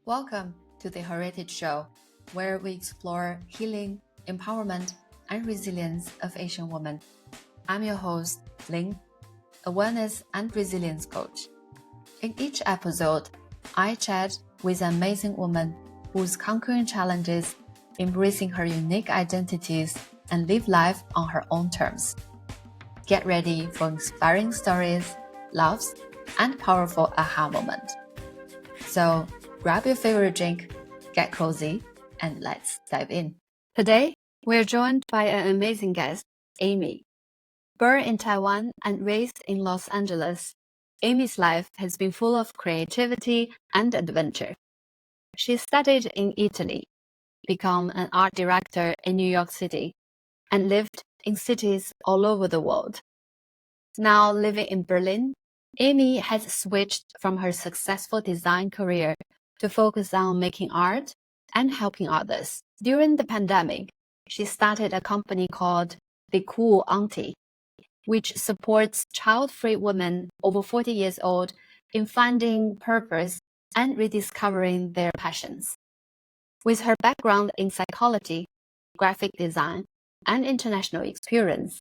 Welcome to the Heritage Show, where we explore healing, empowerment, and resilience of Asian women. I'm your host, Ling, a wellness and resilience coach. In each episode, I chat with an amazing woman who's conquering challenges, embracing her unique identities, and live life on her own terms. Get ready for inspiring stories, laughs, and powerful aha moments. So grab your favorite drink, get cozy, and let's dive in. Today, we're joined by an amazing guest, Amie. Born in Taiwan and raised in Los Angeles, Amie's life has been full of creativity and adventure. She studied in Italy, became an art director in New York City, and lived in cities all over the world. Now living in Berlin, Amie has switched from her successful design career to focus on making art and helping others. During the pandemic, she started a company called The Cool Auntie, which supports child-free women over 40 years old in finding purpose and rediscovering their passions. With her background in psychology, graphic design, and international experience,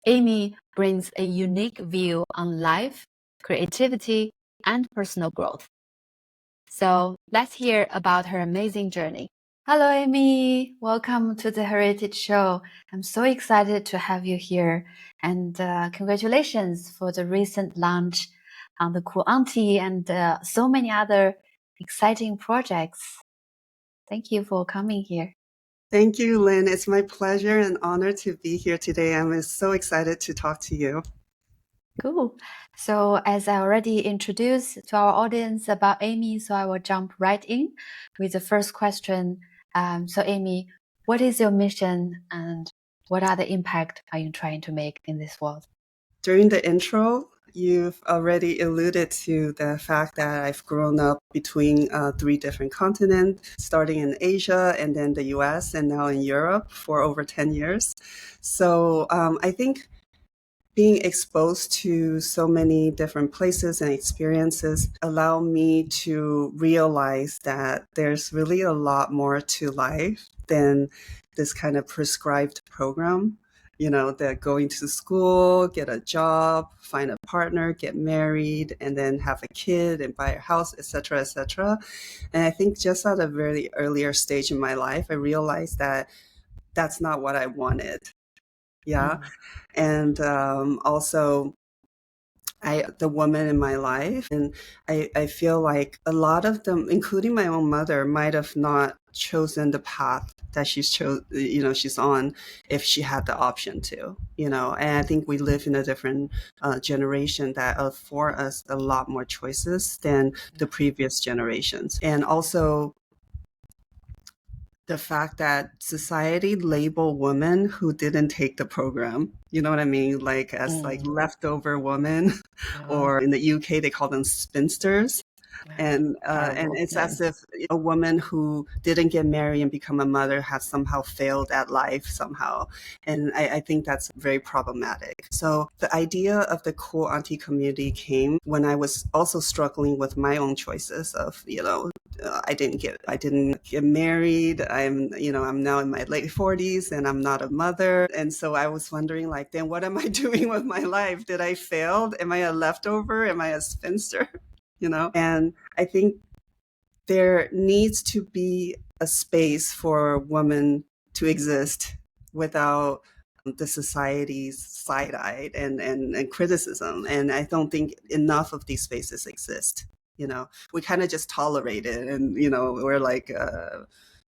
Amie brings a unique view on life, creativity, and personal growth. So let's hear about her amazing journey. Hello, Amie. Welcome to the Heritage Show. I'm so excited to have you here. And congratulations for the recent launch on the Cool Auntie and so many other exciting projects. Thank you for coming here. Thank you, Lynn. It's my pleasure and honor to be here today. I'm so excited to talk to you. Cool. So as I already introduced to our audience about Amie, so I will jump right in with the first question. So Amie, what is your mission and what are the impact are you trying to make in this world? During the intro, you've already alluded to the fact that I've grown up between 3 different continents, starting in Asia and then the US and now in Europe for over 10 years. So I think being exposed to so many different places and experiences allow me to realize that there's really a lot more to life than this kind of prescribed program. You know, that going to school, get a job, find a partner, get married, and then have a kid and buy a house, etc., etc. And I think just at a very earlier stage in my life, I realized that that's not what I wanted. Yeah. And also the woman in my life. And I feel like a lot of them, including my own mother, might have not chosen the path that she's on if she had the option to, and I think we live in a different generation that afford us a lot more choices than the previous generations. And also the fact that society label women who didn't take the program, you know what I mean? Like as like leftover women, or in the UK, they call them spinsters. And it's as if a woman who didn't get married and become a mother has somehow failed at life somehow. And I think that's very problematic. So the idea of the Cool Auntie community came when I was also struggling with my own choices of, I didn't get married. I'm now in my late 40s and I'm not a mother. And so I was wondering, like, then what am I doing with my life? Did I fail? Am I a leftover? Am I a spinster? And I think there needs to be a space for women to exist without the society's side-eye and criticism. And I don't think enough of these spaces exist. We kind of just tolerate it, and we're like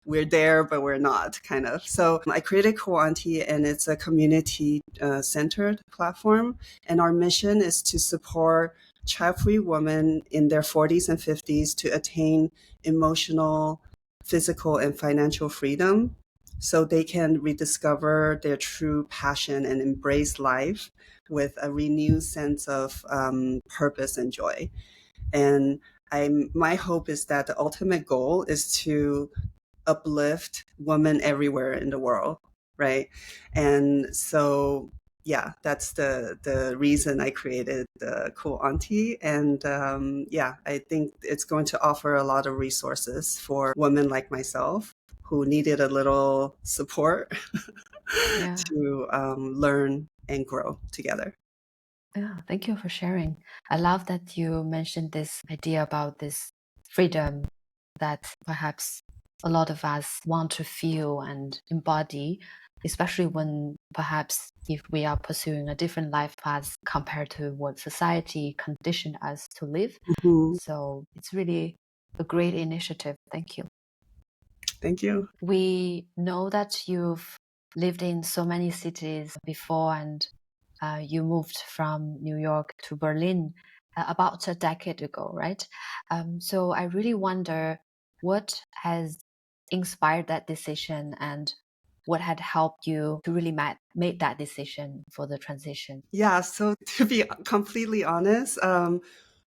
we're there but we're not, kind of. So I created Cool Auntie, and it's a community centered platform, and our mission is to support child-free women in their 40s and 50s to attain emotional, physical, and financial freedom so they can rediscover their true passion and embrace life with a renewed sense of purpose and joy. And my hope is that the ultimate goal is to uplift women everywhere in the world, right? And so yeah, that's the reason I created the Cool Auntie. And yeah, I think it's going to offer a lot of resources for women like myself who needed a little support Yeah. to learn and grow together. Yeah, thank you for sharing. I love that you mentioned this idea about this freedom that perhaps a lot of us want to feel and embody, especially when perhaps if we are pursuing a different life path compared to what society conditioned us to live. Mhm. So it's really a great initiative. Thank you. Thank you. We know that you've lived in so many cities before, and you moved from New York to Berlin about a decade ago, right? So I really wonder what has inspired that decision and what had helped you to really make that decision for the transition. Yeah, so to be completely honest,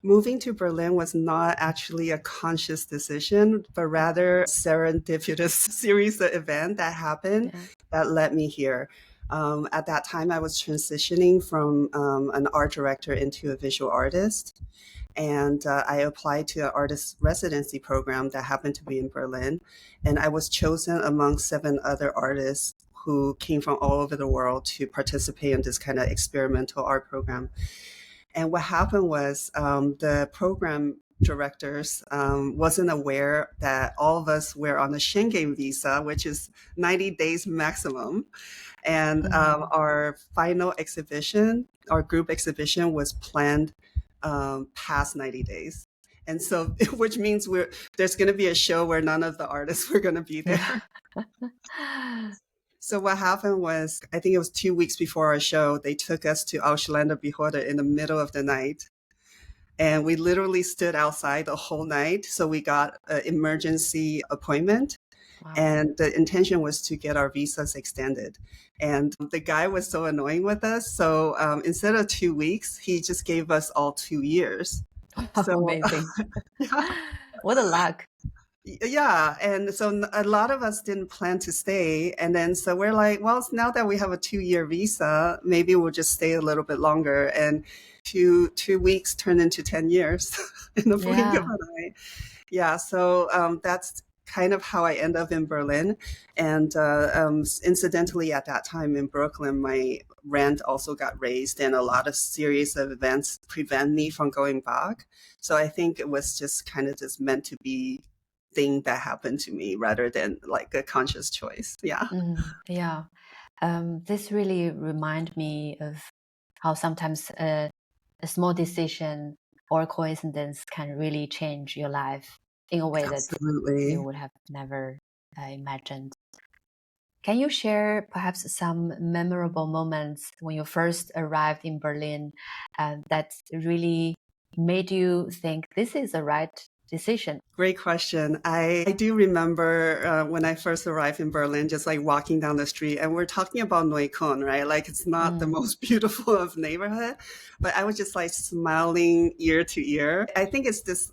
moving to Berlin was not actually a conscious decision, but rather a serendipitous series of events that happened Yeah. that led me here. At that time, I was transitioning from an art director into a visual artist. And I applied to an artist residency program that happened to be in Berlin. And I was chosen among 7 other artists who came from all over the world to participate in this kind of experimental art program. And what happened was the program directors wasn't aware that all of us were on a Schengen visa, which is 90 days maximum. And Mm. our final exhibition, our group exhibition, was planned past 90 days. And so, which means there's going to be a show where none of the artists were going to be Yeah. there. So what happened was, I think it was 2 weeks before our show, they took us to Ausländer Behörde in the middle of the night. And we literally stood outside the whole night. So we got an emergency appointment. Wow. And the intention was to get our visas extended. And the guy was so annoying with us. So instead of 2 weeks, he just gave us all 2 years. So Amazing. yeah. What a luck. Yeah. And so a lot of us didn't plan to stay. And then so we're like, well, now that we have a 2-year visa, maybe we'll just stay a little bit longer. And 2 weeks turned into 10 years in the blink of Yeah. an eye. Yeah, so that's kind of how I end up in Berlin. And incidentally, at that time in Brooklyn, my rent also got raised, and a lot of series of events prevent me from going back. So I think it was just kind of just meant to be thing that happened to me rather than like a conscious choice. Yeah. Yeah. This really remind me of how sometimes a small decision or coincidence can really change your life in a way that you Absolutely. would have never imagined. Can you share perhaps some memorable moments when you first arrived in Berlin that really made you think this is the right decision? Great question. I do remember when I first arrived in Berlin, just like walking down the street, and we're talking about Neukölln, right? Like it's not the Mm, most beautiful of neighborhood, but I was just like smiling ear to ear. I think it's this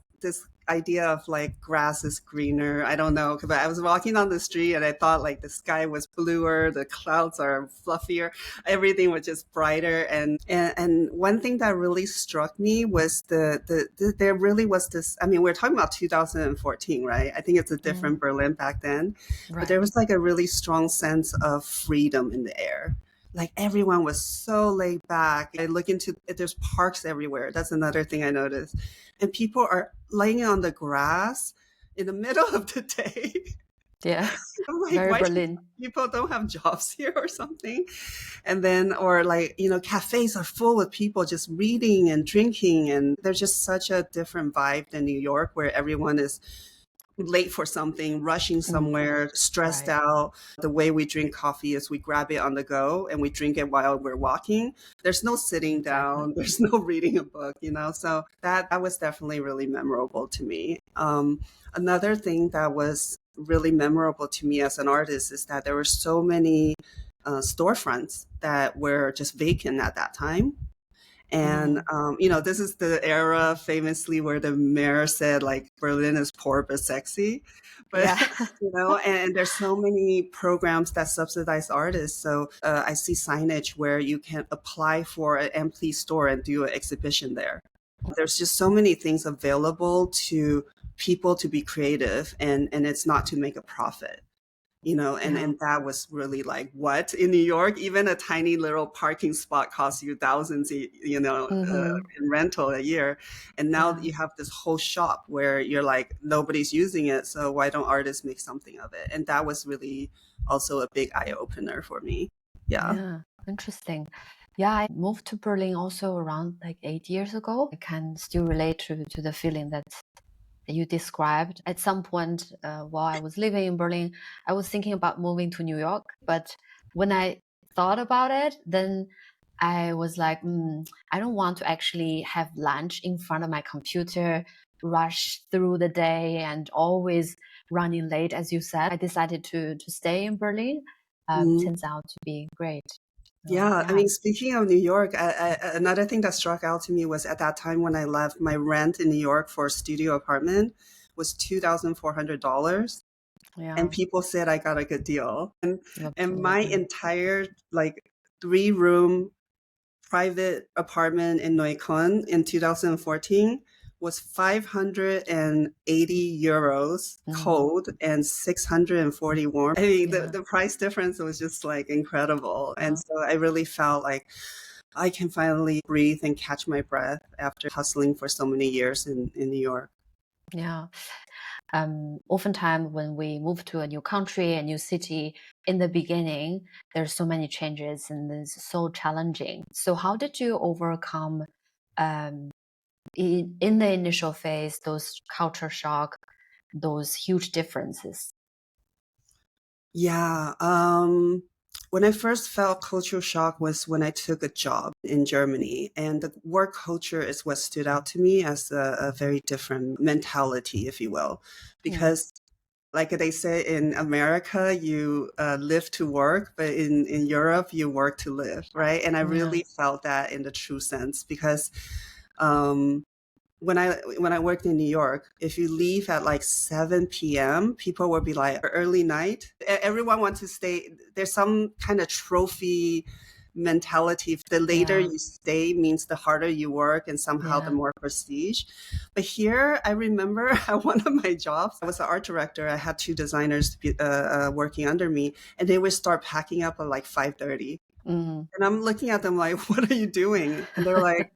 idea of like grass is greener. I don't know, but I was walking down the street and I thought like the sky was bluer, the clouds are fluffier, everything was just brighter. And one thing that really struck me was there really was this. I mean, we're talking about 2014, right? I think it's a mm, different Berlin back then, but there right. was like a really strong sense of freedom in the air. Like everyone was so laid back. I look into there's parks everywhere. That's another thing I noticed, and people are laying on the grass in the middle of the day. Yeah. I'm like, Very why do Berlin. people don't have jobs here or something? And then, or like, cafes are full of people just reading and drinking. And there's just such a different vibe than New York where everyone is late for something, rushing Mm, somewhere, stressed right. out. The way we drink coffee is we grab it on the go and we drink it while we're walking. There's no sitting Exactly. down. There's no reading a book, So that was definitely really memorable to me. Another thing that was really memorable to me as an artist is that there were so many storefronts that were just vacant at that time. And, this is the era famously where the mayor said, like, Berlin is poor but sexy. But, Yeah. and there's so many programs that subsidize artists. So I see signage where you can apply for an empty store and do an exhibition there. There's just so many things available to people to be creative, and it's not to make a profit. And that was really like, what, in New York, even a tiny little parking spot costs you thousands, in rental a year. And now you have this whole shop where you're like, nobody's using it. So why don't artists make something of it? And that was really also a big eye opener for me. Yeah, interesting. Yeah, I moved to Berlin also around like 8 years ago. I can still relate to the feeling that you described. At some point while I was living in Berlin, I was thinking about moving to New York. But when I thought about it, then I was like, I don't want to actually have lunch in front of my computer, rush through the day and always running late, as you said. I decided to stay in Berlin. Turns out to be great. Yeah, I mean, speaking of New York, another thing that struck out to me was at that time when I left, my rent in New York for a studio apartment was $2,400. Yeah. And people said I got a good deal. And Absolutely. my entire like 3-room private apartment in Neukölln in 2014 was 580 euros cold and 640 warm. I mean, the price difference was just like incredible. And so I really felt like I can finally breathe and catch my breath after hustling for so many years in New York. Yeah. Oftentimes when we move to a new country, a new city, in the beginning, there's so many changes and it's so challenging. So how did you overcome in the initial phase, those culture shock, those huge differences? Yeah. When I first felt cultural shock was when I took a job in Germany, and the work culture is what stood out to me as a very different mentality, if you will, because like they say in America, you live to work, but in Europe, you work to live, right? And I really felt that in the true sense because um, when I worked in New York, if you leave at like 7 p.m., people will be like early night. Everyone wants to stay. There's some kind of trophy mentality. The later you stay means the harder you work and somehow the more prestige. But here, I remember at one of my jobs, I was an art director. I had 2 designers working under me, and they would start packing up at like 5:30. And I'm looking at them like, what are you doing? And they're like,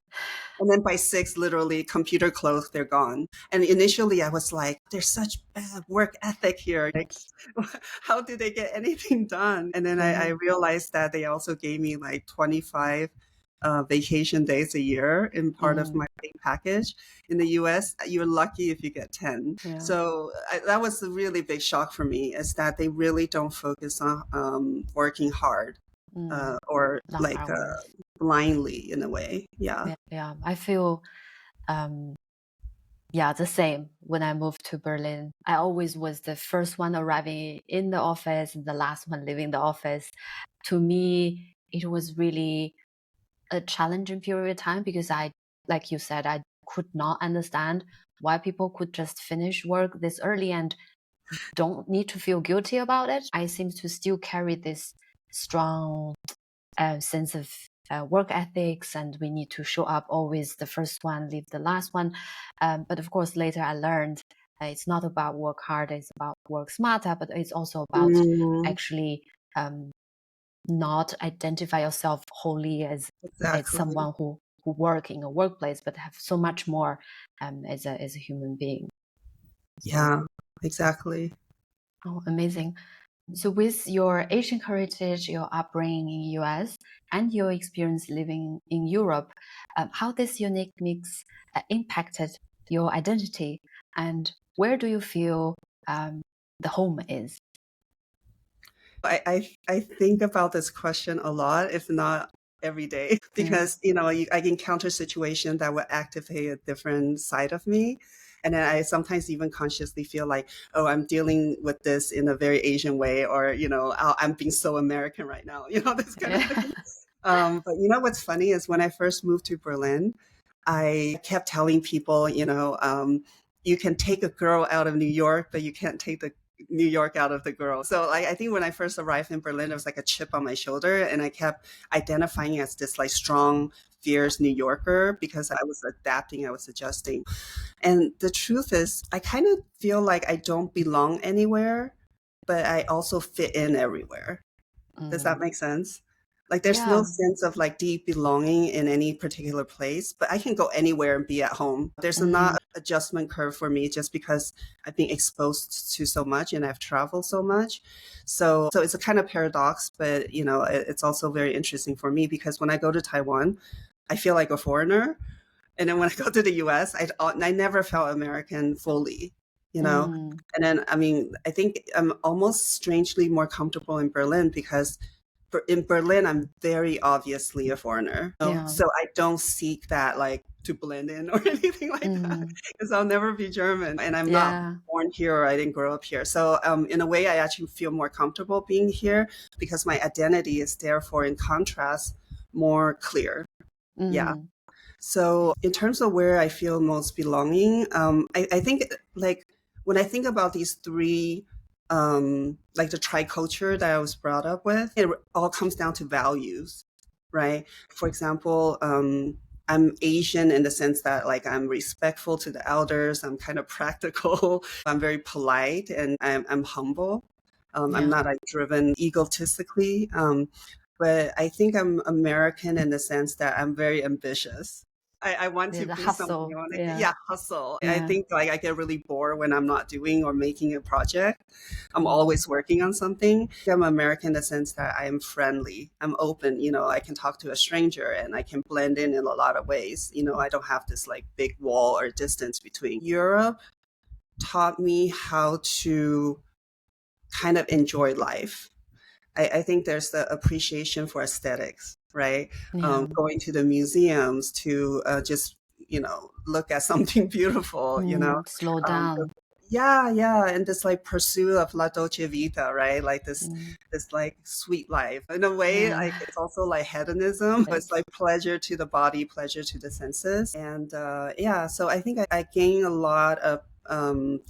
and then by 6, literally, computer closed, they're gone. And initially I was like, there's such bad work ethic here. Like, how did they get anything done? And then I realized that they also gave me like 25 vacation days a year in part of my pay package. In the US, you're lucky if you get 10. So that was a really big shock for me, is that they really don't focus on working hard or Long like hours. blindly in a way. Yeah. Yeah, I feel the same. When I moved to Berlin, I always was the first one arriving in the office and the last one leaving the office. To me, it was really a challenging period of time because like you said, I could not understand why people could just finish work this early and don't need to feel guilty about it. I seem to still carry this strong sense of work ethics, and we need to show up always the first one, leave the last one. But of course, later I learned it's not about work hard, it's about work smarter, but it's also about actually not identify yourself wholly as someone who work in a workplace, but have so much more as a human being. Yeah, exactly. Oh, amazing. So with your Asian heritage, your upbringing in US, and your experience living in Europe, how this unique mix impacted your identity, and where do you feel the home is? I think about this question a lot, if not every day, because I encounter situations that will activate a different side of me. And then I sometimes even consciously feel like, oh, I'm dealing with this in a very Asian way, or I'm being so American right now, this kind of thing. But you know what's funny is when I first moved to Berlin, I kept telling people, you can take a girl out of New York, but you can't take the New York out of the girl. So I think when I first arrived in Berlin, there was like a chip on my shoulder, and I kept identifying as this like strong, fierce New Yorker because I was adapting, I was adjusting. And the truth is, I kind of feel like I don't belong anywhere, but I also fit in everywhere. Does that Mm. make sense? Like there's no Yeah. sense of like deep belonging in any particular place, but I can go anywhere and be at home. There's Mm. not adjustment curve for me just because I've been exposed to so much and I've traveled so much. So it's a kind of paradox, but it's also very interesting for me because when I go to Taiwan, I feel like a foreigner. And then when I go to the US, I never felt American fully, you know? Mm. And then, I mean, I think I'm almost strangely more comfortable in Berlin because in Berlin, I'm very obviously a foreigner. Yeah. So I don't seek that like to blend in or anything like that Mm. because I'll never be German and I'm not Yeah. born here or I didn't grow up here. So in a way, I actually feel more comfortable being here because my identity is therefore in contrast more clear. Yeah. Mm. So, in terms of where I feel most belonging, I think like when I think about these three, like the triculture that I was brought up with, it all comes down to values, right? For example, I'm Asian in the sense that like I'm respectful to the elders, I'm kind of practical, I'm very polite, and I'm humble. I'm Yeah. not like driven egotistically. But I think I'm American in the sense that I'm very ambitious. I want to There's a do something. hustle. I want to, Yeah. yeah, hustle. I Yeah. think like I get really bored when I'm not doing or making a project. I'm Mm. always working on something. I'm American in the sense that I am friendly. I'm open. I can talk to a stranger and I can blend in a lot of ways. I don't have this like big wall or distance between. Europe taught me how to kind of enjoy life. I think there's the appreciation for aesthetics, right? Yeah. Going to the museums to just, look at something beautiful, Mm. Slow Um, down. yeah, yeah, and this like pursuit of la dolce vita, right? Like Mm. this like sweet life. In a way, Yeah. like it's also like hedonism. It's It's like pleasure to the body, pleasure to the senses, and yeah. So I think I gain a lot of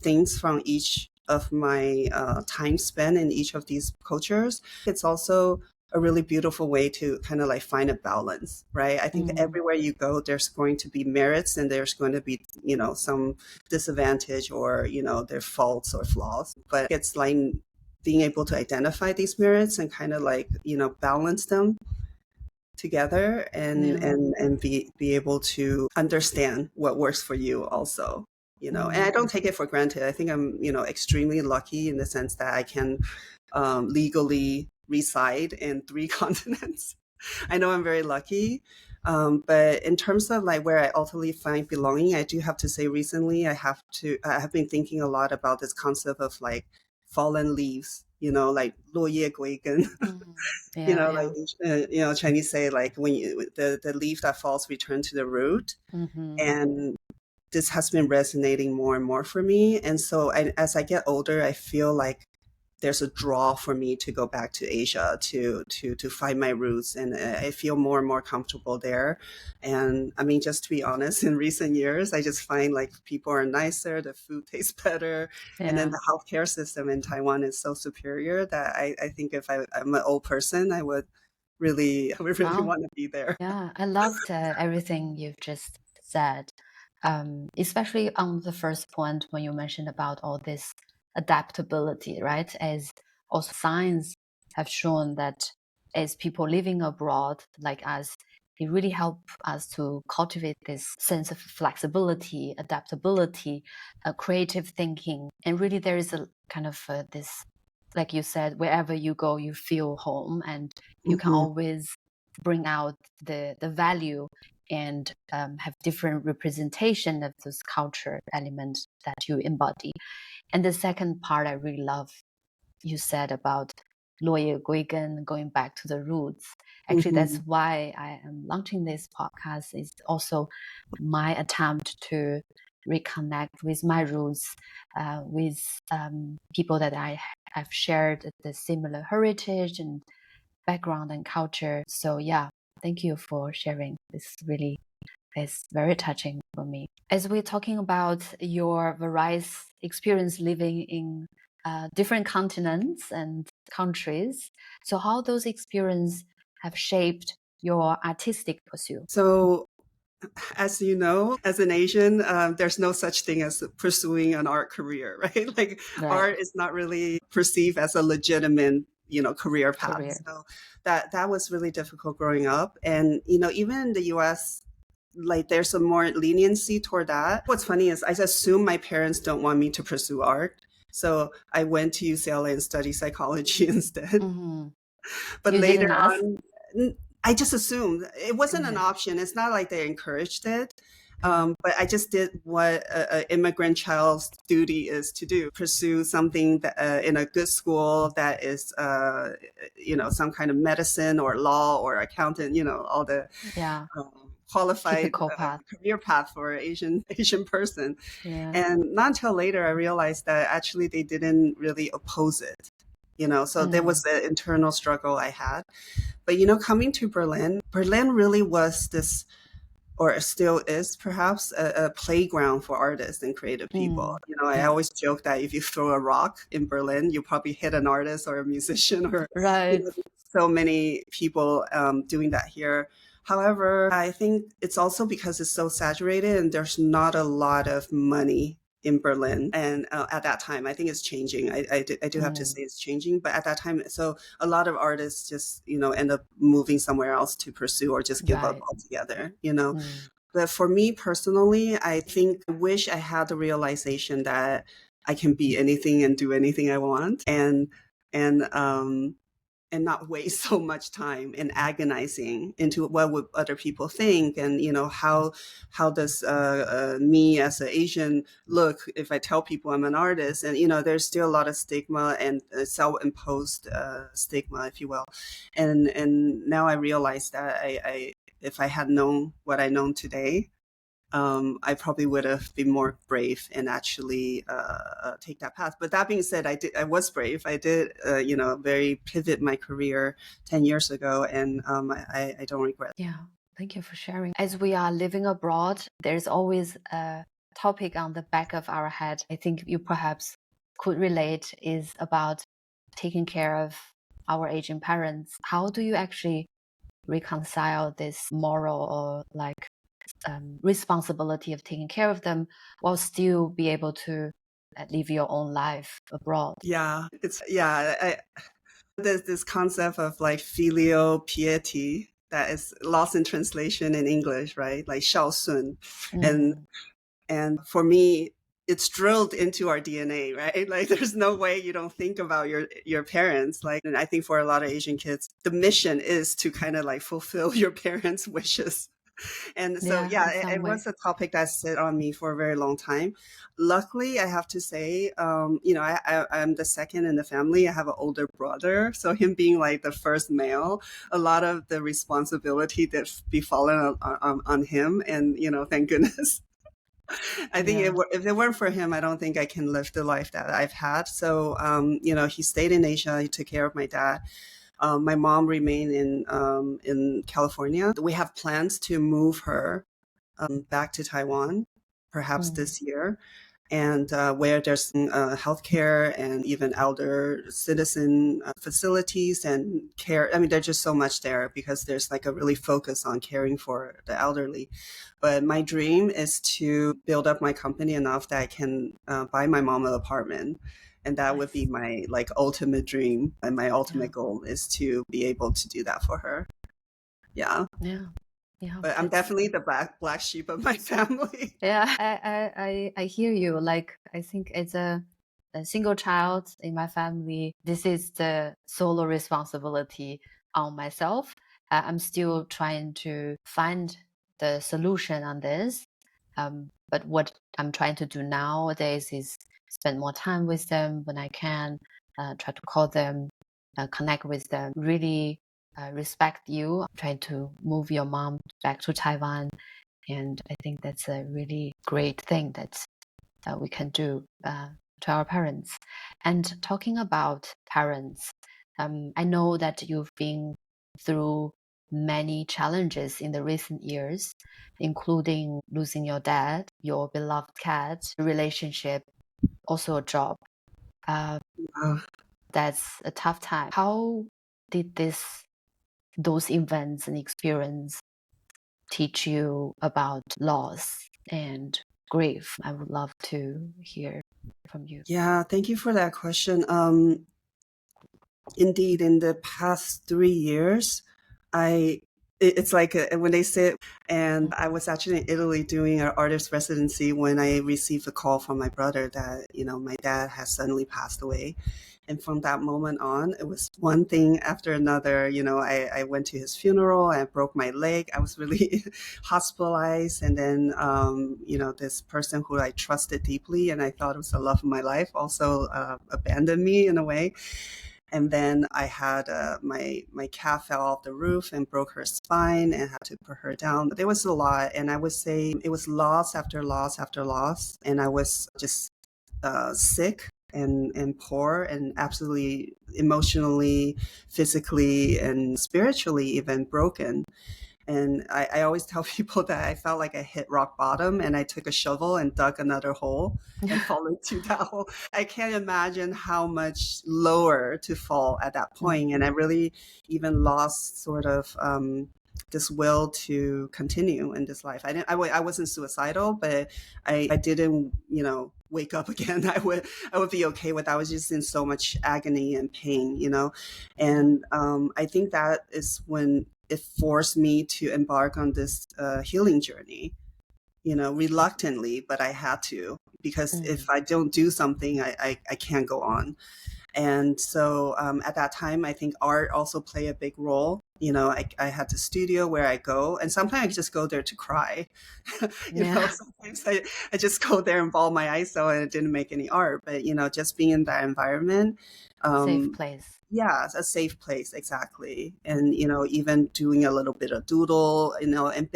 things from each of my time spent in each of these cultures. It's also a really beautiful way to kind of like find a balance, right? I think mm. everywhere you go, there's going to be merits and there's going to be, some disadvantage or, their faults or flaws. But it's like being able to identify these merits and kind of like, balance them together and Yeah. be able to understand what works for you also. And I Mm. don't take it for granted. I think I'm, extremely lucky in the sense that I can legally reside in three continents. I know I'm very lucky. But in terms of like where I ultimately find belonging, I do have to say recently I have been thinking a lot about this concept of like fallen leaves, like 落叶归根. Mm. Yeah. Like Yeah. Chinese say like when the leaf that falls return to the root, Mm-hmm. and this has been resonating more and more for me. And so as I get older, I feel like there's a draw for me to go back to Asia to find my roots, and I feel more and more comfortable there. And I mean, just to be honest, in recent years, I just find like people are nicer, the food tastes better, and then Yeah. the healthcare system in Taiwan is so superior that I think if I'm an old person, I would really Wow. want to be there. Yeah. I loved everything you've just said. Especially on the first point when you mentioned about all this adaptability, right? As also science have shown that as people living abroad like us, it really help us to cultivate this sense of flexibility, adaptability, creative thinking, and really there is a kind of this, like you said, wherever you go, you feel home, and you can Hmm. always bring out the value and have different representation of those culture elements that you embody. And the second part I really love you said about 落叶归根, going back to the roots. Actually, that's Hmm. why I am launching this podcast. Is also my attempt to reconnect with my roots, with people that I have shared the similar heritage and background and culture. So yeah, Thank you for sharing. This really is very touching for me. As we're talking about your various experience living in different continents and countries, so how those experiences have shaped your artistic pursuit? So, as you know, as an Asian, there's no such thing as pursuing an art career, right? Like Right. art is not really perceived as a legitimate, career path. Career. So that was really difficult growing up. And, even in the US, like there's some more leniency toward that. What's funny is I assume my parents don't want me to pursue art. So I went to UCLA and studied psychology instead. Mm-hmm. But You later didn't ask? on, I just assumed it wasn't an Okay. option. It's not like they encouraged it. Yeah. But I just did what an immigrant child's duty is to do: pursue something that, in a good school that is, some kind of medicine or law or accountant. All the Yeah. qualified Typical path. career path for an Asian person. Yeah. And not until later I realized that actually they didn't really oppose it. So there was an internal struggle I had. But coming to Berlin really was this, or still is perhaps, a playground for artists and creative people. I Yeah. always joke that if you throw a rock in Berlin, you probably hit an artist or a musician, or Right. so many people doing that here. However, I think it's also because it's so saturated and there's not a lot of money in Berlin. And at that time, I think it's changing. I do have to say it's changing. But at that time, so a lot of artists just, end up moving somewhere else to pursue or just give up Right. altogether. But for me personally, I think I wish I had the realization that I can be anything and do anything I want, and not waste so much time in agonizing into what would other people think, and how does me as an Asian look if I tell people I'm an artist. And there's still a lot of stigma and self-imposed stigma, if you will. And now I realize that I if I had known what I know today, I probably would have been more brave and actually take that path. But that being said, I was brave. I did, very pivot my career 10 years ago, and I don't regret. Yeah. Thank you for sharing. As we are living abroad, there's always a topic on the back of our head. I think you perhaps could relate is about taking care of our aging parents. How do you actually reconcile this moral or responsibility of taking care of them while still be able to live your own life abroad? Yeah, there's this concept of like filial piety that is lost in translation in English, right? Like 孝顺. and And for me, it's drilled into our DNA, right? Like there's no way you don't think about your parents. Like, and I think for a lot of Asian kids, the mission is to kind of like fulfill your parents' wishes. And so, Yeah, yeah, in some it way. was a topic that sit on me for a very long time. Luckily, I have to say, I'm the second in the family. I have an older brother. So him being like the first male, a lot of the responsibility that befallen on him. And, thank goodness. I think Yeah. if it weren't for him, I don't think I can live the life that I've had. So, he stayed in Asia. He took care of my dad. My mom remained in California. We have plans to move her back to Taiwan, perhaps this year, and where there's healthcare and even elder citizen facilities and care. I mean, there's just so much there because there's like a really focus on caring for the elderly. But my dream is to build up my company enough that I can buy my mom an apartment. And that would be Nice. my like ultimate dream. And my Yeah. ultimate goal is to be able to do that for her. Yeah. Yeah. Yeah. But I'm definitely the black sheep of my family. Yeah. I hear you. Like I think as a single child in my family, this is the solo responsibility on myself. I'm still trying to find the solution on this. But what I'm trying to do nowadays is spend more time with them when I can, try to call them, connect with them, really respect you. I'm trying to move your mom back to Taiwan. And I think that's a really great thing that we can do to our parents. And talking about parents, I know that you've been through many challenges in the recent years, including losing your dad, your beloved cat, relationship, also a job. That's a tough time. How did those events and experience teach you about loss and grief? I would love to hear from you. Yeah, thank you for that question. Indeed, in the past 3 years, it's like when they say, and I was actually in Italy doing an artist residency when I received a call from my brother that, my dad has suddenly passed away. And from that moment on, it was one thing after another. I went to his funeral, I broke my leg. I was really hospitalized. And then, this person who I trusted deeply and I thought was the love of my life also abandoned me in a way. And then I had my cat fell off the roof and broke her spine and had to put her down. There was a lot. And I would say it was loss after loss after loss. And I was just sick and poor and absolutely emotionally, physically, and spiritually even broken. And I always tell people that I felt like I hit rock bottom and I took a shovel and dug another hole and fall into that hole. I can't imagine how much lower to fall at that point. And I really even lost sort of this will to continue in this life. I wasn't suicidal, but I didn't, wake up again. I would be okay with. I was just in so much agony and pain, and I think that is when it forced me to embark on this healing journey, reluctantly, but I had to, because if I don't do something, I can't go on. And so at that time, I think art also played a big role. I had the studio where I go, and sometimes I just go there to cry. Sometimes I just go there and bawl my eyes out and it didn't make any art. But, just being in that environment. Safe place. Yeah, a safe place, exactly. And, even doing a little bit of doodle, and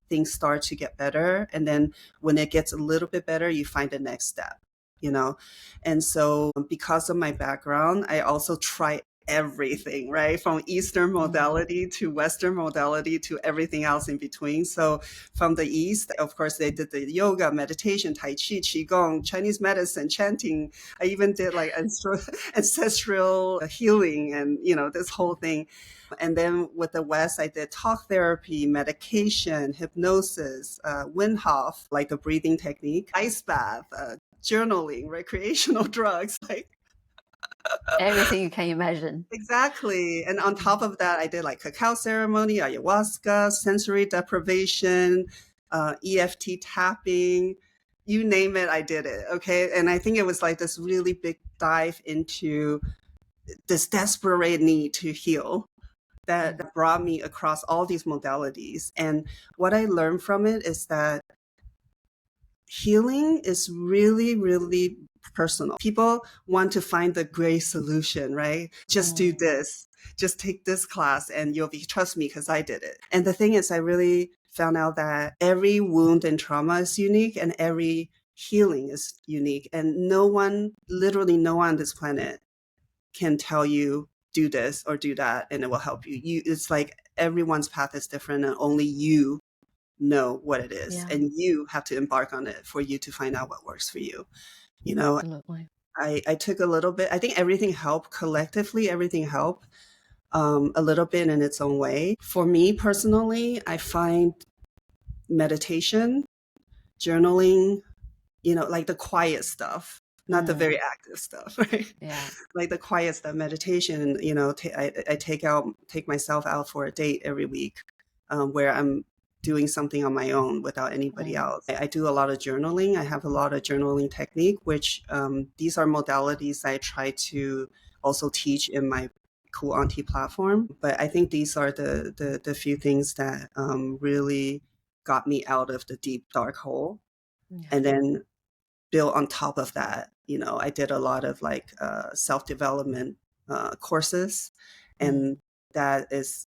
things start to get better. And then when it gets a little bit better, you find the next step. And so because of my background, I also try everything, right? From Eastern modality to Western modality to everything else in between. So from the East, of course, they did the yoga, meditation, Tai Chi, Qigong, Chinese medicine, chanting. I even did like ancestral healing and, this whole thing. And then with the West, I did talk therapy, medication, hypnosis, Wim Hof, like the breathing technique, ice bath, journaling, recreational drugs, like everything you can imagine. Exactly. And on top of that, I did like cacao ceremony, ayahuasca, sensory deprivation, EFT tapping, you name it, I did it. Okay. And I think it was like this really big dive into this desperate need to heal that brought me across all these modalities. And what I learned from it is that healing is really, really personal. People want to find the great solution, right? Just do this, just take this class and you'll be, trust me, because I did it. And the thing is, I really found out that every wound and trauma is unique and every healing is unique. And literally no one on this planet can tell you do this or do that and it will help you. It's like everyone's path is different and only you know what it is. And you have to embark on it for you to find out what works for you. Absolutely. I took a little bit, I think everything helped collectively, everything helped a little bit in its own way. For me personally, I find meditation, journaling, like the quiet stuff, not the very active stuff, right? Yeah. Like the quiet stuff, meditation, I take myself out for a date every week where I'm doing something on my own without anybody else. I do a lot of journaling. I have a lot of journaling technique, which these are modalities I try to also teach in my Cool Auntie platform. But I think these are the few things that really got me out of the deep, dark hole. And then built on top of that, I did a lot of like self-development courses. And that is,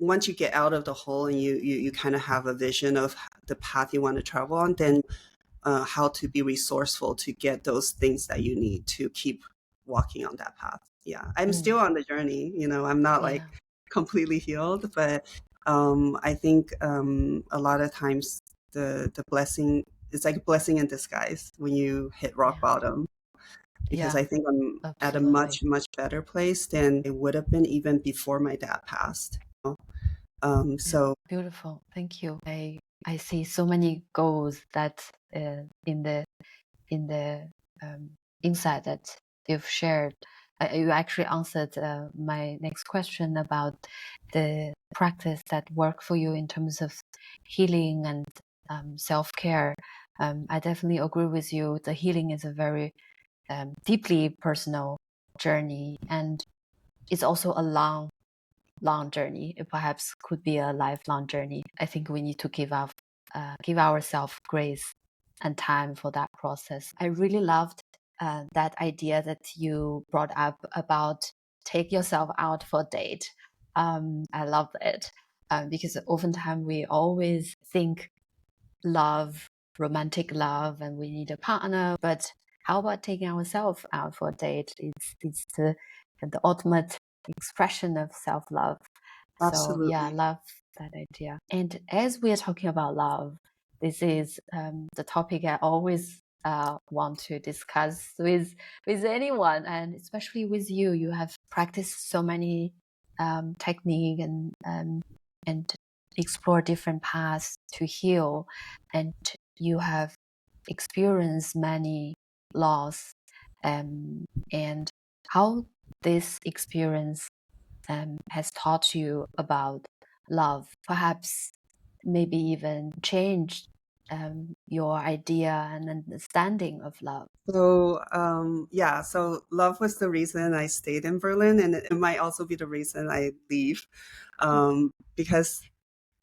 once you get out of the hole and you kind of have a vision of the path you want to travel on, then how to be resourceful to get those things that you need to keep walking on that path. Yeah, I'm still on the journey. I'm not like completely healed, but I think a lot of times the blessing, it's like a blessing in disguise when you hit rock Yeah. bottom, because Yeah, I think I'm at a absolutely. much better place than it would have been even before my dad passed. Yeah, So beautiful. Thank you. I see so many goals that in the insight that you've shared. You actually answered my next question about the practice that work for you in terms of healing and self-care. I definitely agree with you. The healing is a very deeply personal journey, and it's also a long journey. It perhaps could be a lifelong journey. I think we need to give ourselves grace and time for that process. I really loved that idea that you brought up about take yourself out for a date. I love it because oftentimes we always think love, romantic love, and we need a partner. But how about taking ourselves out for a date? It's the ultimate expression of self love. So yeah, I absolutely. love that idea. And as we are talking about love, this is the topic I always want to discuss with anyone, and especially with you. You have practiced so many technique and explore different paths to heal, and you have experienced many loss, and how this experience has taught you about love, perhaps maybe even changed your idea and understanding of love. So yeah, so love was the reason I stayed in Berlin, and it might also be the reason I leave, because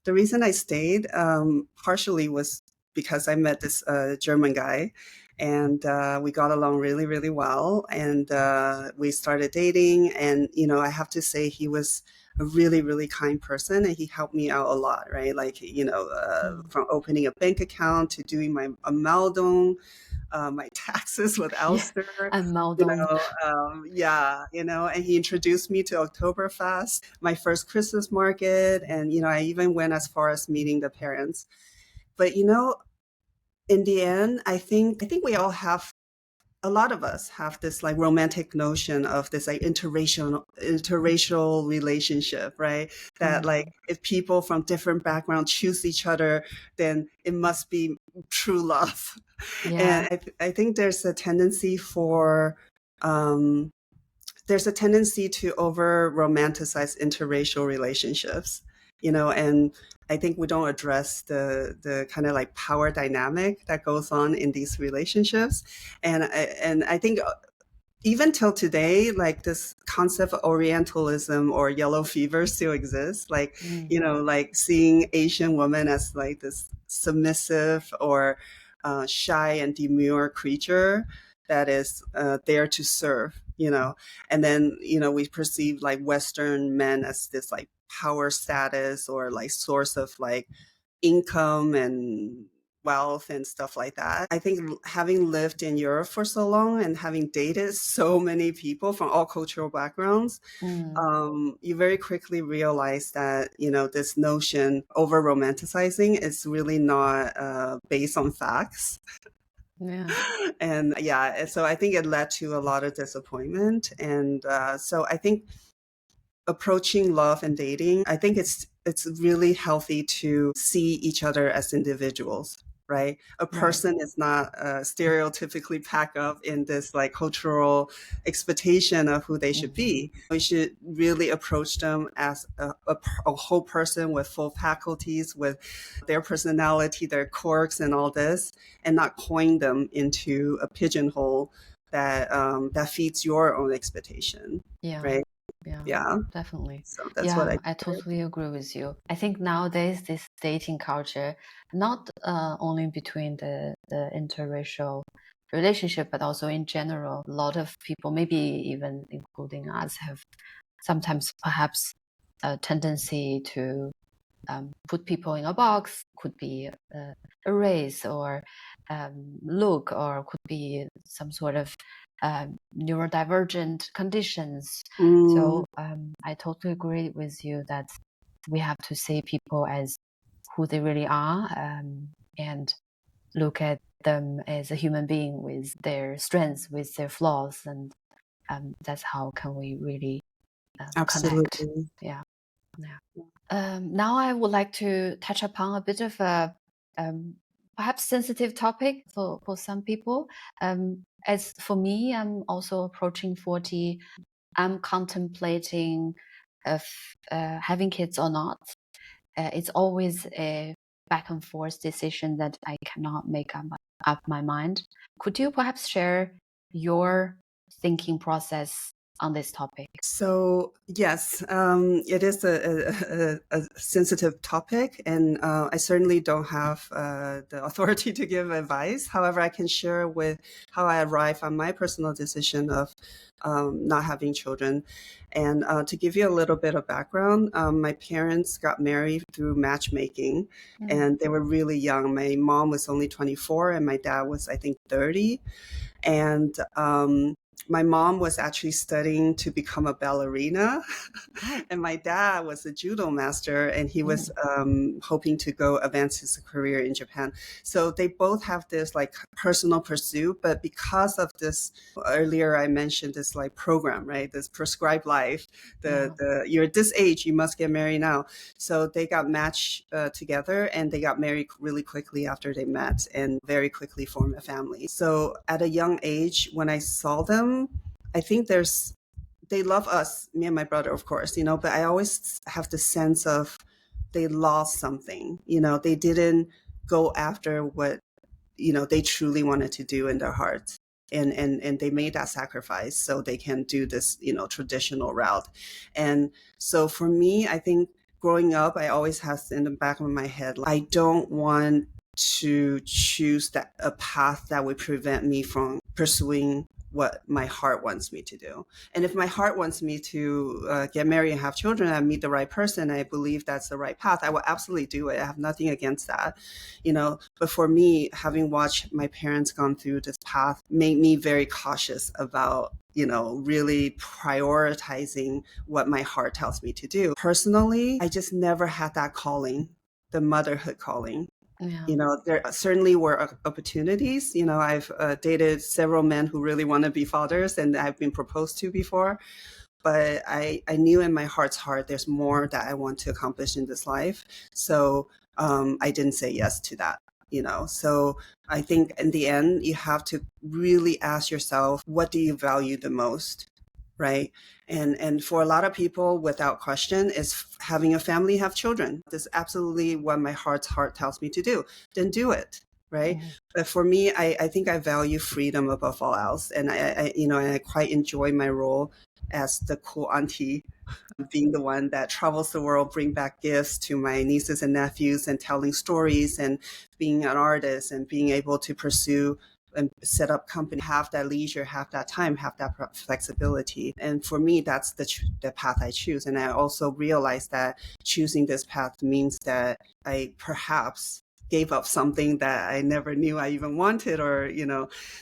the reason I stayed partially was because I met this German guy, and we got along really well, and we started dating. And I have to say he was a really kind person, and he helped me out a lot, right? Like Mm. from opening a bank account to doing my amalgam, my taxes with Yeah, Elster, I'm Maldon. yeah, and he introduced me to Oktoberfest, my first Christmas market, and I even went as far as meeting the parents. But in the end, I think we all have, a lot of us have this like romantic notion of this like interracial relationship, right? That like Mm, if people from different backgrounds choose each other, then it must be true love. And yeah. I think um, there's a tendency to over romanticize interracial relationships, and I think we don't address the kind of like power dynamic that goes on in these relationships. And I think even till today, like this concept of Orientalism or yellow fever still exists. Like, Mm, like seeing Asian women as like this submissive or shy and demure creature that is there to serve, and then, we perceive like Western men as this like power status or like source of like income and wealth and stuff like that. I think having lived in Europe for so long and having dated so many people from all cultural backgrounds, mm, you very quickly realize that, this notion over romanticizing is really not based on facts. yeah. And yeah, so I think it led to a lot of disappointment. And so I think approaching love and dating, I think it's really healthy to see each other as individuals, right? A Right. person is not stereotypically packed up in this like cultural expectation of who they should Hmm. be. We should really approach them as a whole person with full faculties, with their personality, their quirks, and all this, and not coin them into a pigeonhole that feeds your own expectation, Yeah. right? Yeah. Yeah. Definitely. So that's what Yeah, I I totally agree with you. I think nowadays this dating culture, not only between the interracial relationship, but also in general, a lot of people, maybe even including us, have sometimes perhaps a tendency to put people in a box, could be a race or look, or could be some sort of neurodivergent conditions. So I totally agree with you that we have to see people as who they really are, and look at them as a human being with their strengths, with their flaws, and that's how can we really connect. Absolutely. Yeah. Now I would like to touch upon a bit of a perhaps sensitive topic for some people. As for me, I'm also approaching 40. I'm contemplating of having kids or not. It's always a back and forth decision that I cannot make up my mind. Could you perhaps share your thinking process on this topic? So yes, it is a sensitive topic, and I certainly don't have the authority to give advice. However, I can share with how I arrived on my personal decision of not having children. And to give you a little bit of background, my parents got married through matchmaking, and they were really young. My mom was only 24, and my dad was, I think, 30. And my mom was actually studying to become a ballerina, and my dad was a judo master, and he was hoping to go advance his career in Japan. So they both have this like personal pursuit, but because of this, earlier I mentioned this like program, right? This prescribed life, you're at this age, you must get married now. So they got matched together, and they got married really quickly after they met, and very quickly formed a family. So at a young age, when I saw them, I think they love us, me and my brother, of course, but I always have the sense of they lost something, they didn't go after what, they truly wanted to do in their hearts. And they made that sacrifice so they can do this, traditional route. And so for me, I think growing up, I always have in the back of my head, I don't want to choose a path that would prevent me from pursuing what my heart wants me to do. And if my heart wants me to get married and have children and meet the right person, I believe that's the right path, I will absolutely do it. I have nothing against that, But for me, having watched my parents gone through this path made me very cautious about, really prioritizing what my heart tells me to do. Personally, I just never had that calling, the motherhood calling. Yeah. There certainly were opportunities. I've dated several men who really want to be fathers, and I've been proposed to before. But I knew in my heart's heart, there's more that I want to accomplish in this life. So I didn't say yes to that. So I think in the end, you have to really ask yourself, what do you value the most? Right. And for a lot of people, without question, is having a family, have children. This is absolutely what my heart tells me to do. Then do it. Right. But for me, I think I value freedom above all else. And and I quite enjoy my role as the cool auntie, being the one that travels the world, bring back gifts to my nieces and nephews, and telling stories, and being an artist, and being able to pursue and set up company, have that leisure, have that time, have that flexibility. And for me, that's the path I choose. And I also realize that choosing this path means that I perhaps gave up something that I never knew I even wanted, or,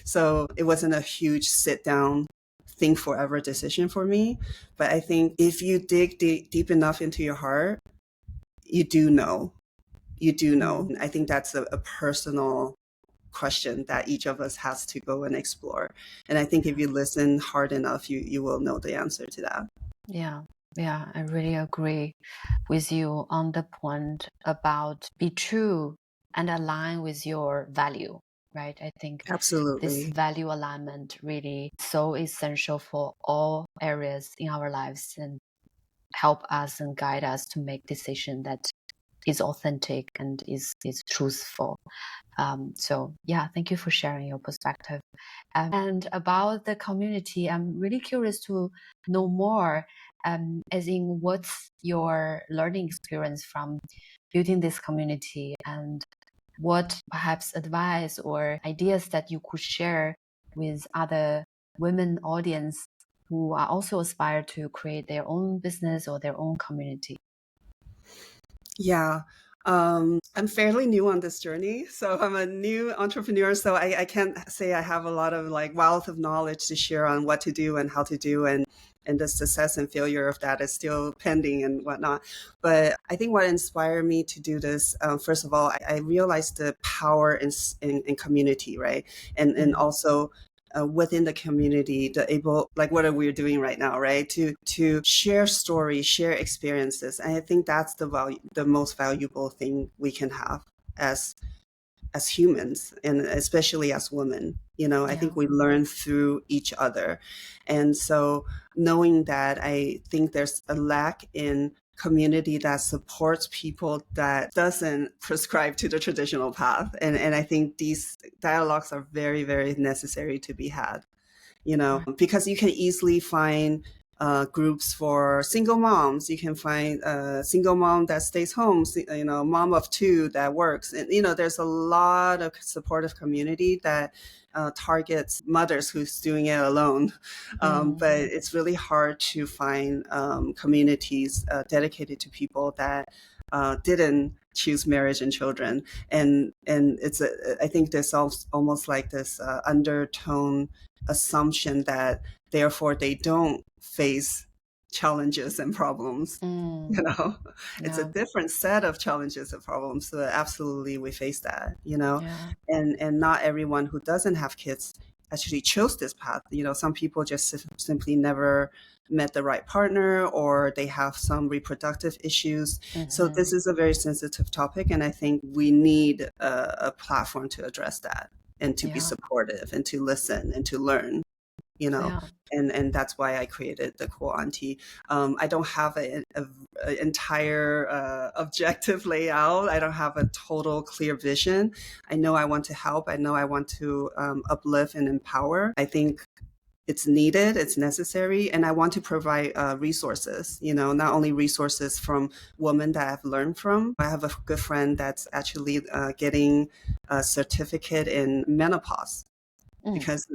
so it wasn't a huge sit down, think forever decision for me. But I think if you dig deep enough into your heart, you do know. I think that's a personal question that each of us has to go and explore. And I think if you listen hard enough, you will know the answer to that. Yeah, I really agree with you on the point about be true and align with your value, right? I think Absolutely. this value alignment really so essential for all areas in our lives, and help us and guide us to make decision that is authentic and is truthful. So yeah, thank you for sharing your perspective. And about the community, I'm really curious to know more, as in what's your learning experience from building this community, and what perhaps advice or ideas that you could share with other women audience who are also aspire to create their own business or their own community. Yeah. I'm fairly new on this journey. So I'm a new entrepreneur. So I can't say I have a lot of like wealth of knowledge to share on what to do and how to do. And the success and failure of that is still pending and whatnot. But I think what inspired me to do this, first of all, I realized the power in community, right? And also within the community, the able, like what are we doing right now, right? To share stories, share experiences. And I think that's the most valuable thing we can have as humans, and especially as women. I Yeah. think we learn through each other. And so knowing that, I think there's a lack in community that supports people that doesn't prescribe to the traditional path. And I think these dialogues are very, very necessary to be had, Right. because you can easily find groups for single moms. You can find a single mom that stays home, mom of two that works. And, there's a lot of supportive community that targets mothers who's doing it alone. But it's really hard to find communities dedicated to people that didn't choose marriage and children. And I think there's almost like this undertone assumption that therefore they don't face challenges and problems. It's a Yeah. different set of challenges and problems. So absolutely we face that. Yeah. And not everyone who doesn't have kids actually chose this path. Some people just simply never met the right partner, or they have some reproductive issues. So this is a very sensitive topic, and I think we need a platform to address that, and to be Yeah. supportive, and to listen, and to learn. Yeah. And that's why I created the Cool Auntie. I don't have an entire objective layout. I don't have a total clear vision. I know I want to help. I know I want to uplift and empower. I think it's needed, it's necessary, and I want to provide resources, not only resources from women that I've learned from. I have a good friend that's actually getting a certificate in menopause, because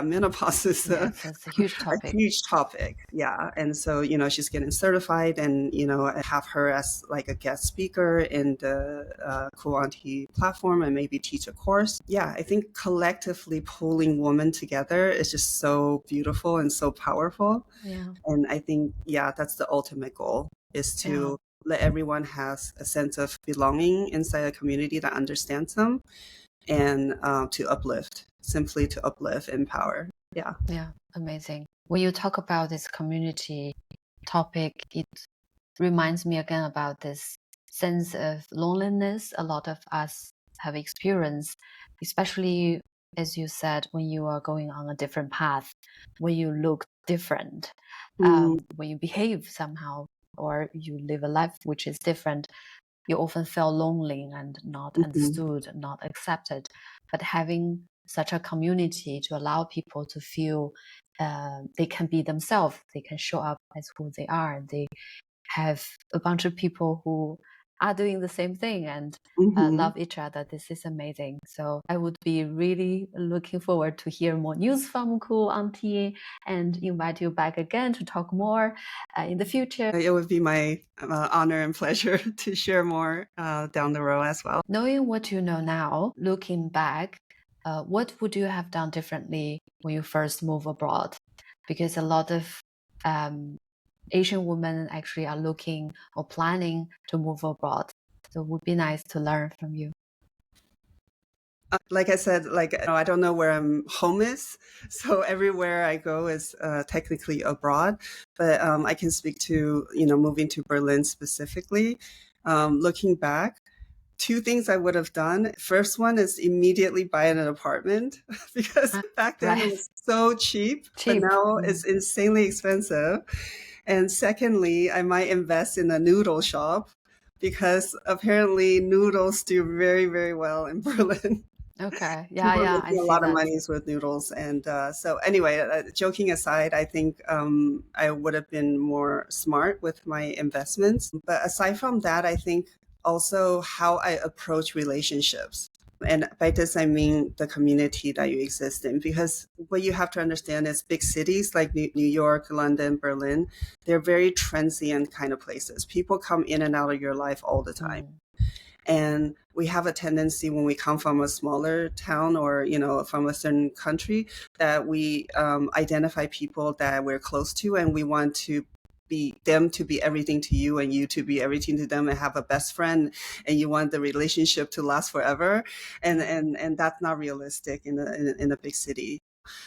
menopause is Yes, it's a huge a topic. huge topic. Yeah. And so, she's getting certified, and, I have her as like a guest speaker in the Cool Auntie platform, and maybe teach a course. Yeah. I think collectively pulling women together is just so beautiful and so powerful. Yeah. And I think, that's the ultimate goal, is to let everyone has a sense of belonging inside a community that understands them, and simply to uplift, empower. Yeah. Yeah. Amazing. When you talk about this community topic, it reminds me again about this sense of loneliness a lot of us have experienced, especially as you said, when you are going on a different path, when you look different, Mm-hmm. when you behave somehow, or you live a life which is different, you often feel lonely and not understood, not accepted. But having such a community to allow people to feel they can be themselves, they can show up as who they are, they have a bunch of people who are doing the same thing and Mm-hmm. love each other. This is amazing. So I would be really looking forward to hear more news from Cool Auntie, and invite you back again to talk more in the future. It would be my honor and pleasure to share more down the road as well. Knowing what you know now, looking back, what would you have done differently when you first moved abroad? Because a lot of Asian women actually are looking or planning to move abroad. So it would be nice to learn from you. Like I said, I don't know where home is, so everywhere I go is technically abroad. But I can speak to moving to Berlin specifically. Looking back, two things I would have done. First one is immediately buy an apartment, because back then it Right. was so cheap, but Cheap. now it's insanely expensive. And secondly, I might invest in a noodle shop, because apparently noodles do very, very well in Berlin. Okay. Yeah, People are yeah, I making a see lot of that. monies with noodles. And so anyway, joking aside, I think I would have been more smart with my investments. But aside from that, I think also how I approach relationships. And by this, I mean the community that you exist in. Because what you have to understand is big cities like New York, London, Berlin, they're very transient kind of places. People come in and out of your life all the time. And we have a tendency when we come from a smaller town or, from a certain country, that we identify people that we're close to, and we want to be them to be everything to you and you to be everything to them, and have a best friend, and you want the relationship to last forever. And that's not realistic in a big city.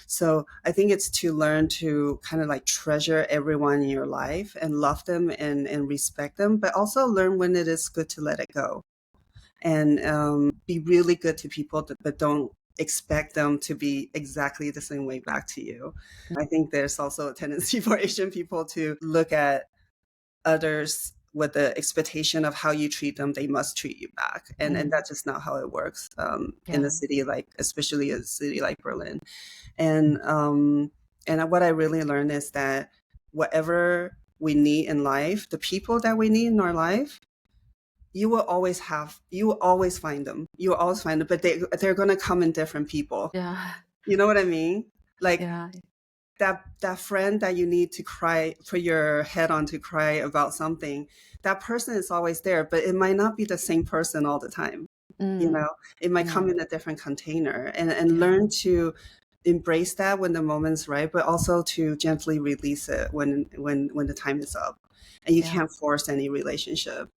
So I think it's to learn to kind of like treasure everyone in your life and love them and respect them, but also learn when it is good to let it go, and be really good to people, but don't expect them to be exactly the same way back to you. I think there's also a tendency for Asian people to look at others with the expectation of how you treat them, they must treat you back. And that's just not how it works in a city like, especially a city like Berlin. And what I really learned is that whatever we need in life, the people that we need in our life, you will always find them. You will always find them, but they're going to come in different people. Yeah. You know what I mean? Like that friend that you need to cry, put your head on to cry about something, that person is always there, but it might not be the same person all the time. It might come in a different container, and learn to embrace that when the moment's right, but also to gently release it when the time is up. And you can't force any relationship.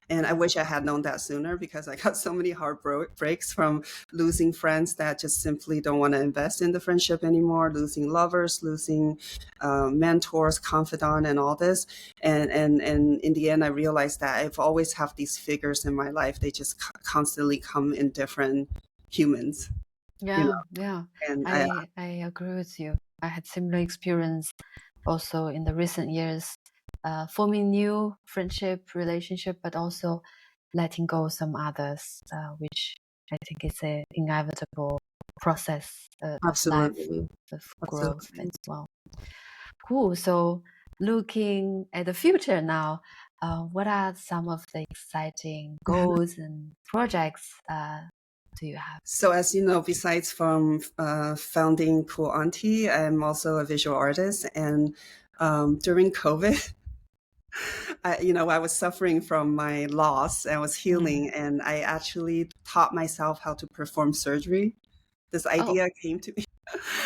And I wish I had known that sooner, because I got so many heartbreaks from losing friends that just simply don't want to invest in the friendship anymore, losing lovers, losing mentors, confidant, and all this. And in the end, I realized that I've always have these figures in my life. They just constantly come in different humans. Yeah. And I agree with you. I had similar experience also in the recent years, forming new friendship, relationship, but also letting go of some others, which I think is an inevitable process of life, of growth as well. Cool. So looking at the future now, what are some of the exciting goals and projects do you have? So as you know, besides from founding Cool Auntie, I'm also a visual artist. And during COVID, I was suffering from my loss. I was healing, and I actually taught myself how to perform surgery. This idea came to me.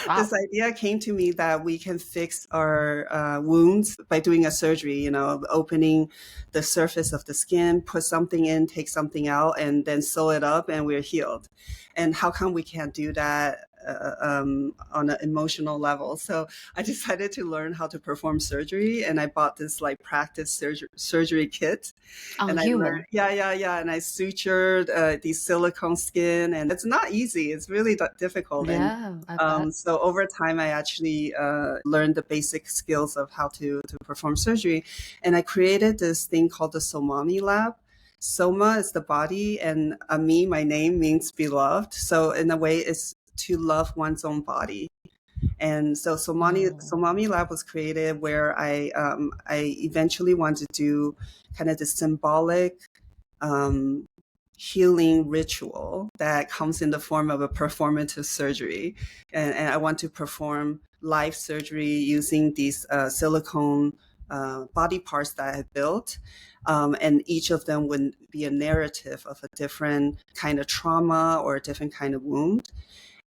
Wow. This idea came to me that we can fix our wounds by doing a surgery, opening the surface of the skin, put something in, take something out, and then sew it up, and we're healed. And how come we can't do that on an emotional level? So I decided to learn how to perform surgery, and I bought this like practice surgery kit. And I learned, and I sutured these silicone skin, and it's not easy. It's really difficult. So over time, I actually learned the basic skills of how to perform surgery, and I created this thing called the Somami Lab. Soma is the body, and Amie, my name, means beloved. So in a way, it's to love one's own body. And so Somami Lab was created where I eventually wanted to do kind of the symbolic healing ritual that comes in the form of a performative surgery. And I want to perform live surgery using these silicone body parts that I have built. And each of them would be a narrative of a different kind of trauma or a different kind of wound.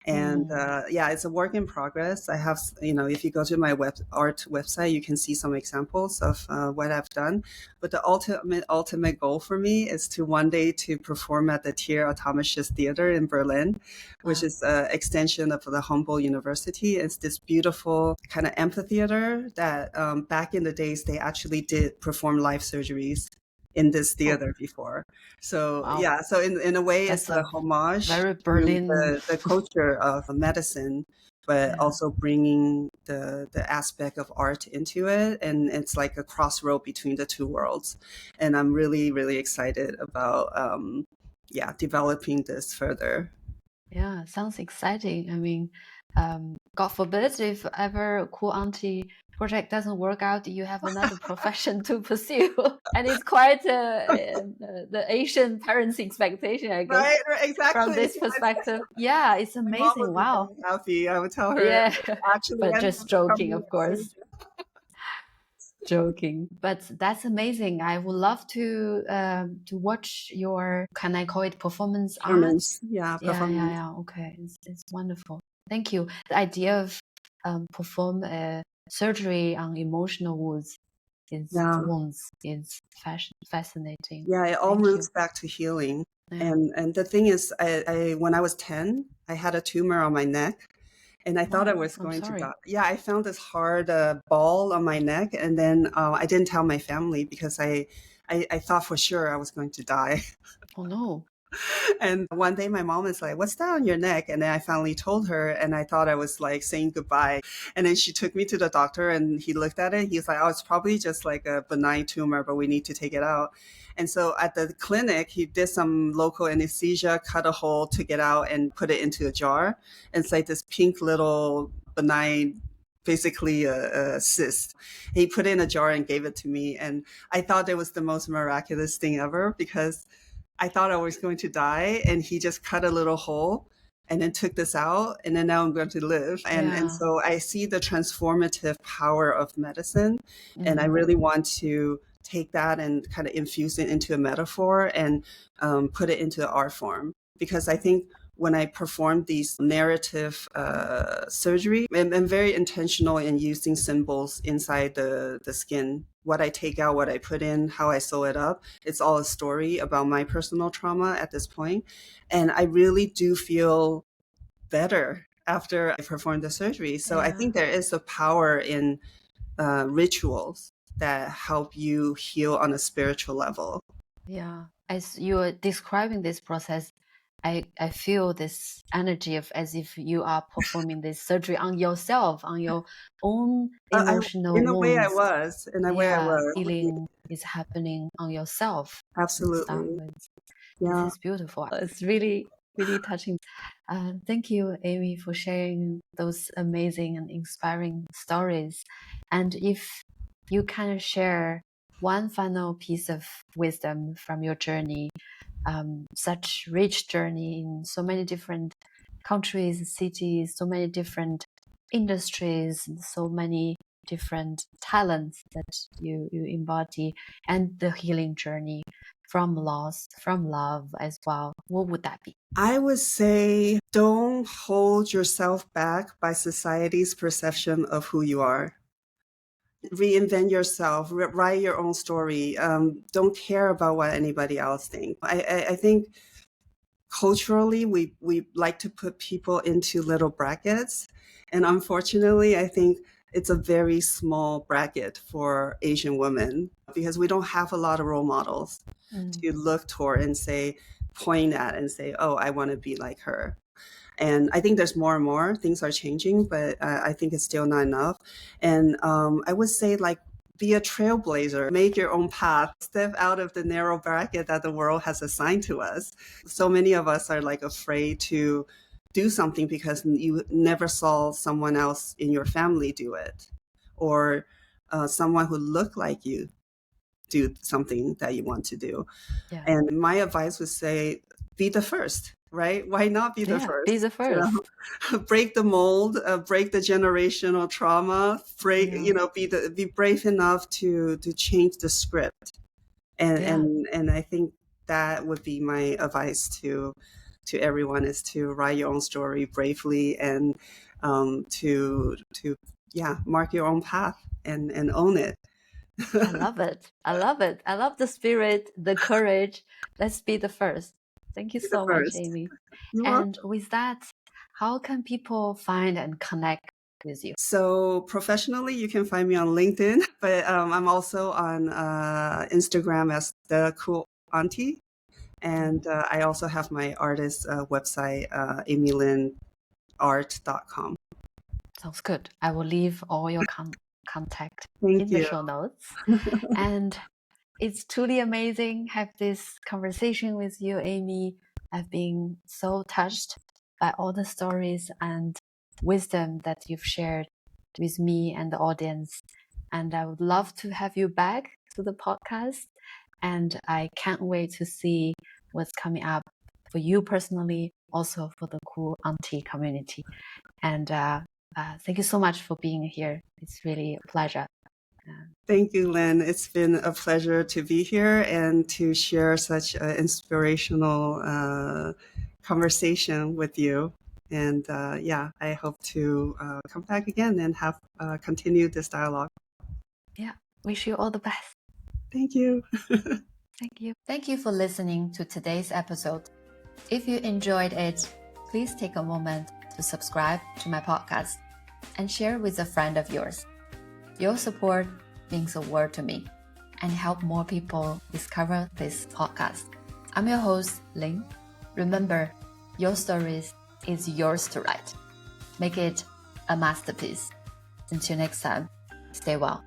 And it's a work in progress. I have, if you go to my art website, you can see some examples of what I've done. But the ultimate goal for me is to one day to perform at the Tier Automatisches Theater in Berlin, which is an extension of the Humboldt University. It's this beautiful kind of amphitheater that back in the days, they actually did perform live surgeries in this theater before. So so in a way, it's a homage very Berlin to the culture of medicine, but also bringing the aspect of art into it. And it's like a crossroad between the two worlds. And I'm really, really excited about developing this further. Yeah, sounds exciting. I mean, God forbid if ever Cool Auntie project doesn't work out, you have another profession to pursue. And it's quite the Asian parents' expectation, I guess, Right, from exactly. this perspective. Yeah, it's My mom amazing. would be Wow. very happy. I would tell her Yeah, actually but ended just up joking, becoming of a course. surgeon. Joking, but that's amazing. I would love to watch your, can I call it performance art? Yeah, performance. Yeah. Okay, it's wonderful. Thank you. The idea of perform surgery on emotional Yeah, wounds is fascinating. yeah. It all Thank you. roots back to healing. Yeah. And the thing is, I when I was 10, I had a tumor on my neck, and I thought I Oh, was I'm going to sorry. die. Yeah, I found this hard ball on my neck, and then I didn't tell my family because I thought for sure I was going to die. Oh no. And one day my mom is like, "What's that on your neck?" And then I finally told her, and I thought I was like saying goodbye. And then she took me to the doctor, and he looked at it. He's like, "Oh, it's probably just like a benign tumor, but we need to take it out." And so at the clinic, he did some local anesthesia, cut a hole, took it out, and put it into a jar. And it's like this pink little benign, basically a cyst. He put it in a jar and gave it to me. And I thought it was the most miraculous thing ever because I thought I was going to die, and he just cut a little hole and then took this out, and then now I'm going to live. And Yeah. so I see the transformative power of medicine, and I Mm. really want to take that and kind of infuse it into a metaphor and put it into art form, because I think when I perform these narrative surgery, I'm very intentional in using symbols inside the skin. What I take out, what I put in, how I sew it up. It's all a story about my personal trauma at this point. And I really do feel better after I performed the surgery. So I Yeah. think there is a power in rituals that help you heal on a spiritual level. Yeah. As you're describing this process, I feel this energy of as if you are performing this surgery on yourself, on your own emotional In a way, I wounds. was. In a way, I Yeah, was. healing is happening on yourself to start Absolutely. with. This Yeah. is beautiful. It's really, really touching. Thank you, Amy, for sharing those amazing and inspiring stories. And if you can share one final piece of wisdom from your journey, such rich journey in so many different countries, cities, so many different industries, so many different talents that you embody, and the healing journey from loss, from love as well, what would that be? I would say don't hold yourself back by society's perception of who you are. Reinvent yourself, write your own story. Don't care about what anybody else thinks. I think culturally we like to put people into little brackets, and unfortunately I think it's a very small bracket for Asian women because we don't have a lot of role models to look toward and say, point at and say, oh, I want to be like her. And I think there's more and more things are changing, but I think it's still not enough. And I would say, like, be a trailblazer, make your own path, step out of the narrow bracket that the world has assigned to us. So many of us are like afraid to do something because you never saw someone else in your family do it, or someone who looked like you do something that you want to do. Yeah. And my advice would say, be the first, right? Why not be the Yeah, be first? the first. Break the mold, break the generational trauma, Yeah. be brave enough to change the script. And Yeah, and I think that would be my advice to everyone, is to write your own story bravely and to yeah, mark your own path and own it. I love it. I love it. I love the spirit, the courage. Let's be the first. Thank you Be the so much, first. Amy. You are. And with that, how can people find and connect with you? So professionally, you can find me on LinkedIn, but I'm also on Instagram as the cool auntie, and I also have my artist website, amielinart.com. Sounds good. I will leave all your contact Thank in the you. show notes. And it's truly amazing have this conversation with you, Amy. I've been so touched by all the stories and wisdom that you've shared. with me and the audience. And I would love to have you back to the podcast. And I can't wait to see what's coming up for you personally, also for the cool auntie community. And thank you so much for being here. It's really a pleasure. Thank you, Lynn. It's been a pleasure to be here and to share such an inspirational conversation with you. And I hope to come back again and have continue this dialogue. Yeah, wish you all the best. Thank you. Thank you. Thank you for listening to today's episode. If you enjoyed it, please take a moment to subscribe to my podcast and share with a friend of yours. Your support means a world to me and help more people discover this podcast. I'm your host, Ling. Remember, your stories is yours to write. Make it a masterpiece. Until next time, stay well.